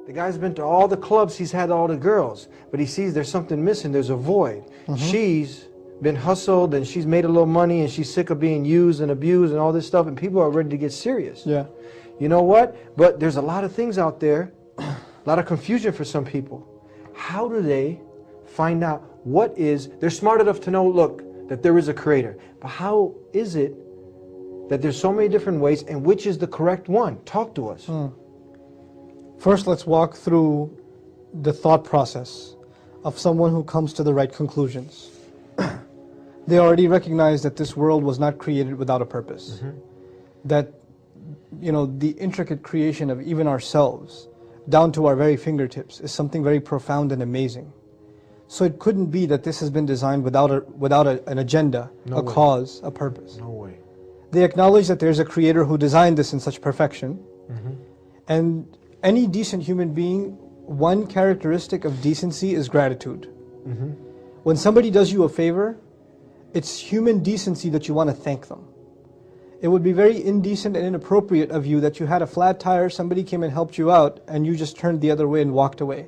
The guy's been to all the clubs, he's had all the girls, but he sees there's something missing, there's a void. She's been hustled and she's made a little money and she's sick of being used and abused and all this stuff, and people are ready to get serious. Yeah. You know what? But there's a lot of things out there, a lot of confusion for some people. How do they find out what is, they're smart enough to know, look, that there is a creator, but how is it that there's so many different ways, and which is the correct one? Talk to us. First, let's walk through the thought process of someone who comes to the right conclusions. They already recognize that this world was not created without a purpose. That, you know, the intricate creation of even ourselves, down to our very fingertips, is something very profound and amazing. So it couldn't be that this has been designed without an agenda, cause, a purpose. No way. They acknowledge that there's a creator who designed this in such perfection. And any decent human being, one characteristic of decency is gratitude. When somebody does you a favor, it's human decency that you want to thank them. It would be very indecent and inappropriate of you that you had a flat tire, somebody came and helped you out, and you just turned the other way and walked away.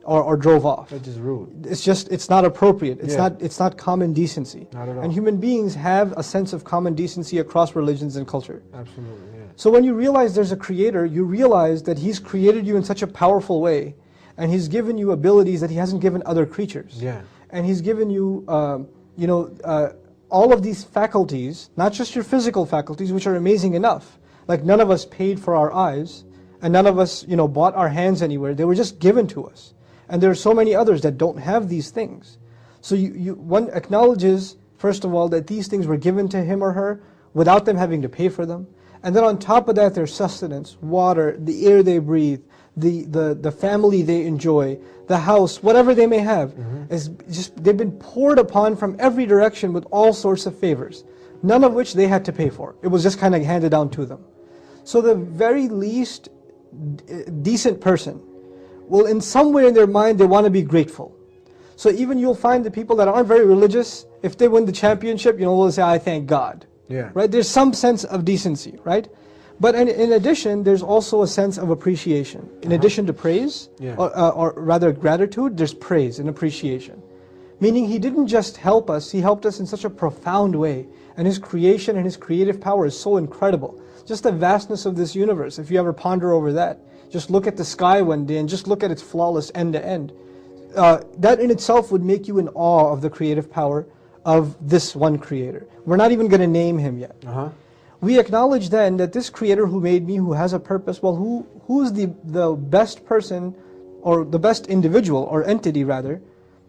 Or drove off. That's just rude. It's not appropriate. It's not common decency. Not at all. And human beings have a sense of common decency across religions and culture. Absolutely, yeah. So when you realize there's a creator, you realize that he's created you in such a powerful way, and he's given you abilities that he hasn't given other creatures. Yeah. And he's given you, all of these faculties, not just your physical faculties, which are amazing enough. Like none of us paid for our eyes, and none of us, bought our hands anywhere. They were just given to us. And there are so many others that don't have these things. So one acknowledges, first of all, that these things were given to him or her without them having to pay for them. And then on top of that, their sustenance, water, the air they breathe, the family they enjoy, the house, whatever they may have, is just, they've been poured upon from every direction with all sorts of favors, none of which they had to pay for. It was just kind of handed down to them. So the very least decent person, well, in some way in their mind, they want to be grateful. So even you'll find the people that aren't very religious, if they win the championship, they'll say, I thank God. Yeah. Right? There's some sense of decency, right? But in addition, there's also a sense of appreciation. In addition to praise, or rather gratitude, there's praise and appreciation. Meaning he didn't just help us, he helped us in such a profound way. And his creation and his creative power is so incredible. Just the vastness of this universe, if you ever ponder over that. Just look at the sky one day and just look at its flawless end to end. That in itself would make you in awe of the creative power of this one creator. We're not even going to name him yet. We acknowledge then that this creator who made me, who has a purpose, well, who is the best person, or the best individual, or entity rather,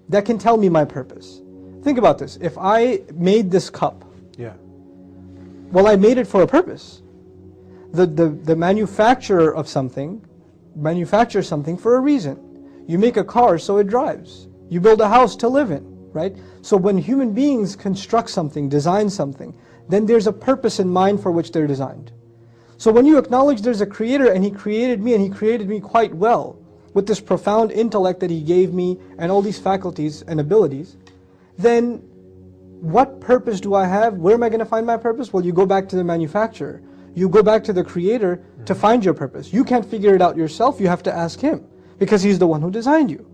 that can tell me my purpose? Think about this. If I made this cup, well, I made it for a purpose. The manufacturer of something manufactures something for a reason. You make a car so it drives. You build a house to live in, right? So when human beings construct something, design something, then there's a purpose in mind for which they're designed. So when you acknowledge there's a creator and he created me, and he created me quite well, with this profound intellect that he gave me and all these faculties and abilities, then what purpose do I have? Where am I going to find my purpose? Well, you go back to the manufacturer. You go back to the creator to find your purpose. You can't figure it out yourself, you have to ask him, because he's the one who designed you.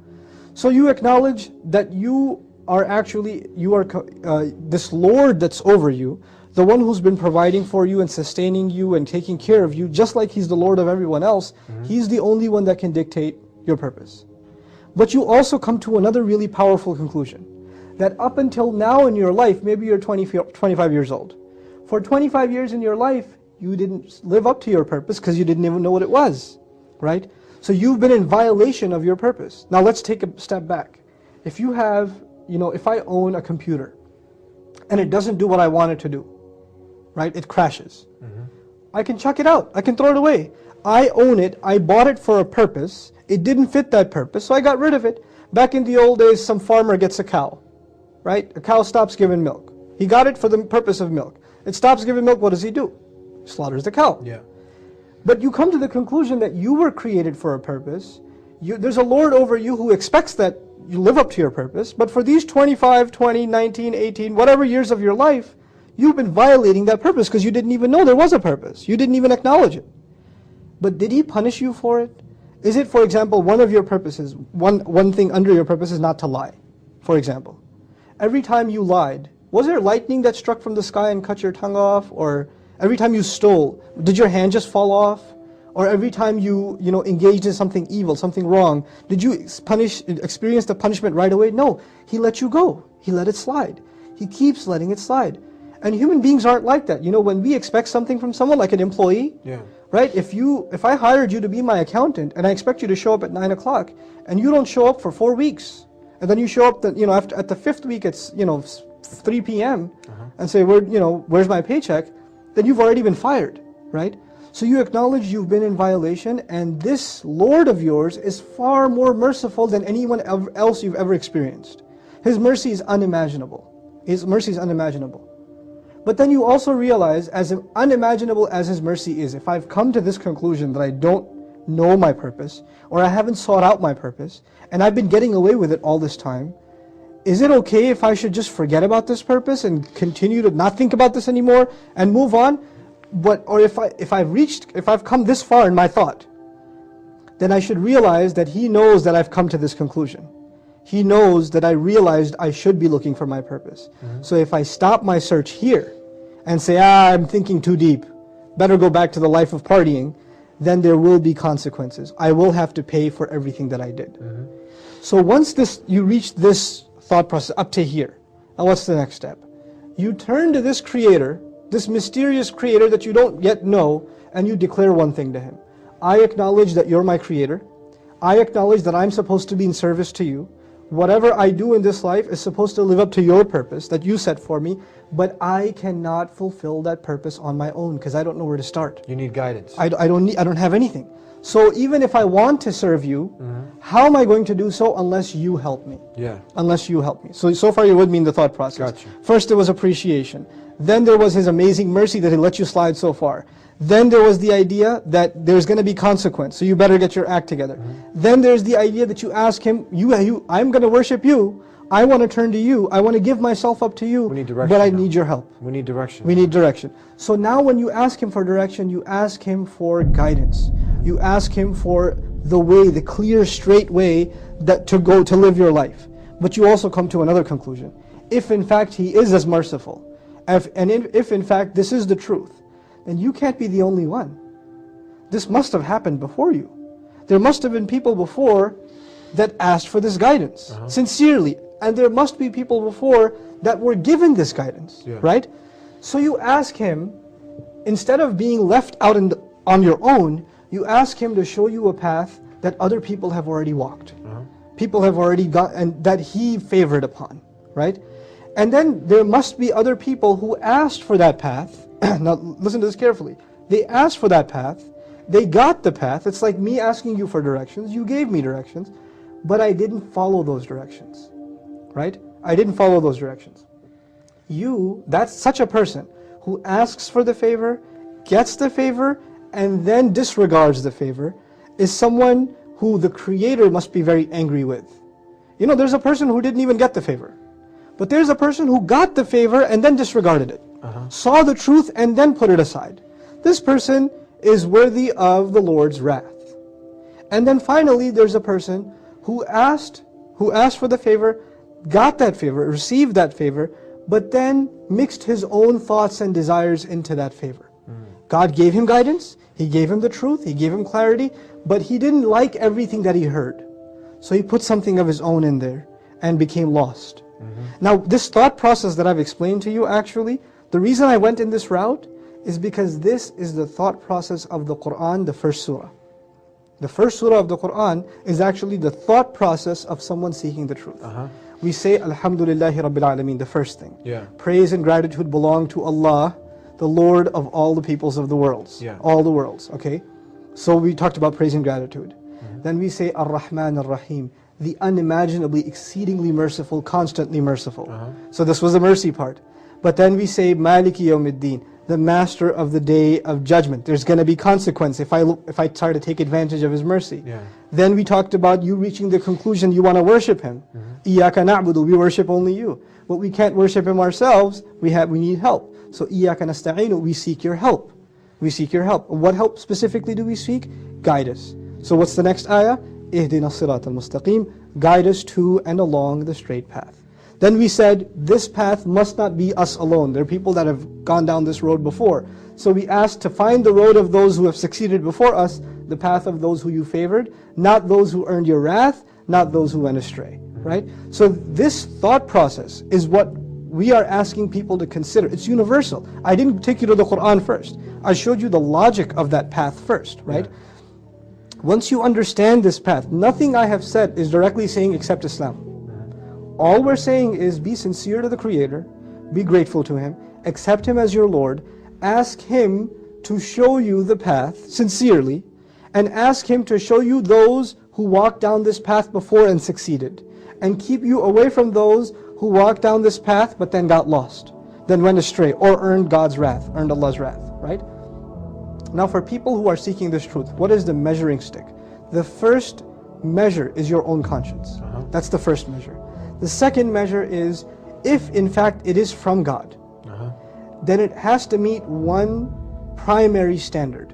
So you acknowledge that you are actually, this Lord that's over you, the one who's been providing for you and sustaining you and taking care of you, just like he's the Lord of everyone else, he's the only one that can dictate your purpose. But you also come to another really powerful conclusion, that up until now in your life, maybe you're 25 years old. For 25 years in your life, you didn't live up to your purpose because you didn't even know what it was, right? So you've been in violation of your purpose. Now let's take a step back. If you have, if I own a computer and it doesn't do what I want it to do, right? It crashes. I can chuck it out. I can throw it away. I own it. I bought it for a purpose. It didn't fit that purpose, so I got rid of it. Back in the old days, some farmer gets a cow, right? A cow stops giving milk. He got it for the purpose of milk. It stops giving milk, what does he do? Slaughters the cow. Yeah. But you come to the conclusion that you were created for a purpose. There's a Lord over you who expects that you live up to your purpose, but for these 25, 20, 19, 18, whatever years of your life, you've been violating that purpose because you didn't even know there was a purpose. You didn't even acknowledge it. But did he punish you for it? Is it, for example, one of your purposes, one thing under your purpose is not to lie, for example. Every time you lied, was there lightning that struck from the sky and cut your tongue off? Or every time you stole, did your hand just fall off? Or every time you engaged in something evil, something wrong, did you experience the punishment right away? No, He let you go. He let it slide. He keeps letting it slide. And human beings aren't like that. When we expect something from someone, like an employee, right? If I hired you to be my accountant and I expect you to show up at 9 o'clock and you don't show up for 4 weeks, and then you show up after at the 5th week it's 3 p.m. and say, where's my paycheck? Then you've already been fired, right? So you acknowledge you've been in violation, and this Lord of yours is far more merciful than anyone else you've ever experienced. His mercy is unimaginable. His mercy is unimaginable. But then you also realize, as unimaginable as His mercy is, if I've come to this conclusion that I don't know my purpose, or I haven't sought out my purpose, and I've been getting away with it all this time, is it okay if I should just forget about this purpose and continue to not think about this anymore and move on? Or if I've come this far in my thought, then I should realize that He knows that I've come to this conclusion. He knows that I realized I should be looking for my purpose. So if I stop my search here and say, I'm thinking too deep, better go back to the life of partying, then there will be consequences. I will have to pay for everything that I did. So once you reach this thought process up to here, now what's the next step? You turn to this Creator, this mysterious Creator that you don't yet know, and you declare one thing to Him. I acknowledge that You're my Creator. I acknowledge that I'm supposed to be in service to You. Whatever I do in this life is supposed to live up to Your purpose that You set for me, but I cannot fulfill that purpose on my own because I don't know where to start. You need guidance. I don't have anything. So even if I want to serve You, how am I going to do so unless You help me? Unless You help me. So far you're with me in the thought process. Gotcha. First there was appreciation. Then there was His amazing mercy that He let you slide so far. Then there was the idea that there's going to be consequence, so you better get your act together. Then there's the idea that you ask Him, I'm going to worship You, I want to turn to You, I want to give myself up to You, we need direction but I now. need Your help. We need direction. We need direction. So now when you ask Him for direction, you ask Him for guidance. You ask Him for the way, the clear, straight way to live your life. But you also come to another conclusion. If in fact He is as merciful, if in fact this is the truth, then you can't be the only one. This must have happened before you. There must have been people before that asked for this guidance, sincerely. And there must be people before that were given this guidance, right? So you ask Him, instead of being left out on your own, you ask Him to show you a path that other people have already walked. People have already got, and that He favored upon, right? And then there must be other people who asked for that path. Now listen to this carefully. They asked for that path, they got the path. It's like me asking you for directions, you gave me directions, but I didn't follow those directions, right? I didn't follow those directions. That's such a person who asks for the favor, gets the favor, and then disregards the favor, is someone who the Creator must be very angry with. There's a person who didn't even get the favor, but there's a person who got the favor and then disregarded it. Saw the truth and then put it aside. This person is worthy of the Lord's wrath. And then finally there's a person who asked for the favor, got that favor, received that favor, but then mixed his own thoughts and desires into that favor. God gave him guidance, He gave him the truth, He gave him clarity, but he didn't like everything that he heard. So he put something of his own in there and became lost. Now this thought process that I've explained to you, actually, the reason I went in this route is because this is the thought process of the Qur'an, the first surah. The first surah of the Qur'an is actually the thought process of someone seeking the truth. We say, Alhamdulillahi Rabbil Alameen, the first thing. Praise and gratitude belong to Allah, the Lord of all the peoples of the worlds. All the worlds, okay? So we talked about praise and gratitude. Then we say, Ar-Rahman Ar-Rahim, the unimaginably, exceedingly merciful, constantly merciful. So this was the mercy part. But then we say, Maliki Yawmiddin, the master of the day of judgment. There's going to be consequence if I try to take advantage of His mercy. Then we talked about you reaching the conclusion you want to worship Him. Iyaka na'budu, we worship only You. But we can't worship Him ourselves, we need help. So Iyaka nasta'inu, we seek Your help. We seek Your help. What help specifically do we seek? Guide us. So what's the next ayah? Ihdina as-sirata al-mustaqim, guide us to and along the straight path. Then we said, this path must not be us alone. There are people that have gone down this road before. So we asked to find the road of those who have succeeded before us, the path of those who you favored, not those who earned your wrath, not those who went astray, right? So this thought process is what we are asking people to consider. It's universal. I didn't take you to the Quran first. I showed you the logic of that path first, right? Yeah. Once you understand this path, nothing I have said is directly saying accept Islam. All we're saying is be sincere to the Creator, be grateful to Him, accept Him as your Lord, ask Him to show you the path sincerely, and ask Him to show you those who walked down this path before and succeeded, and keep you away from those who walked down this path but then got lost, then went astray, or earned God's wrath, earned Allah's wrath, right? Now for people who are seeking this truth, what is the measuring stick? The first measure is your own conscience. That's the first measure. The second measure is, if in fact it is from God, then it has to meet one primary standard.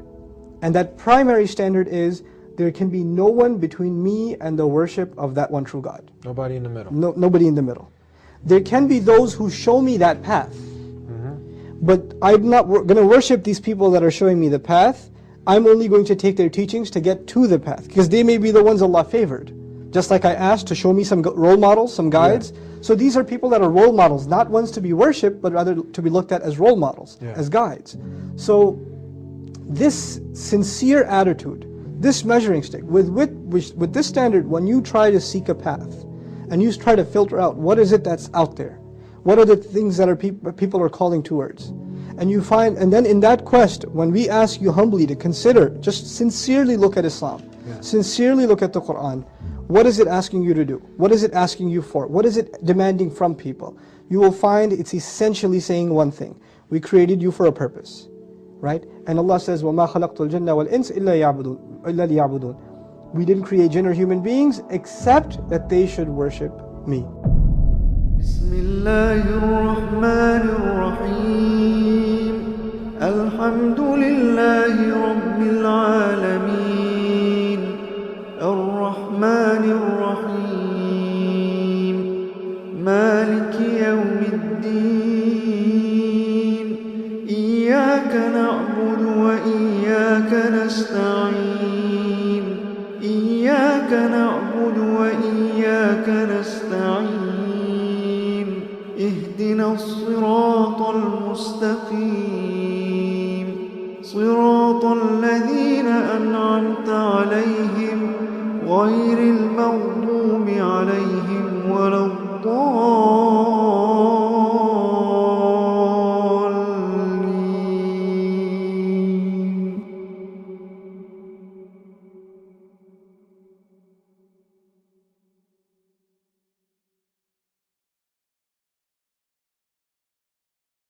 And that primary standard is, there can be no one between me and the worship of that one true God. Nobody in the middle. Nobody in the middle. There can be those who show me that path. But I'm not going to worship these people that are showing me the path. I'm only going to take their teachings to get to the path, because they may be the ones Allah favored. Just like I asked to show me some role models, some guides. Yeah. So these are people that are role models, not ones to be worshipped, but rather to be looked at as role models, as guides. So this sincere attitude, this measuring stick, with this standard, when you try to seek a path, and you try to filter out what is it that's out there, what are the things that people are calling towards, and you find, and then in that quest, when we ask you humbly to consider, just sincerely look at Islam, sincerely look at the Quran. What is it asking you to do? What is it asking you for? What is it demanding from people? You will find it's essentially saying one thing: we created you for a purpose, right? And Allah says, وَمَا خَلَقْتُ الْجِنَّ وَالْإِنسِ إِلَّا لِيَعْبُدُونَ. We didn't create jinn or human beings except that they should worship me. بسم الله الرحمن الرحيم الحمد لله رب العالمين الرحمن الرحيم مالك يوم الدين إياك نعبد وإياك نستعين إياك نعبد وإياك نستعين اهدنا الصراط المستقيم صراط الذين أنعمت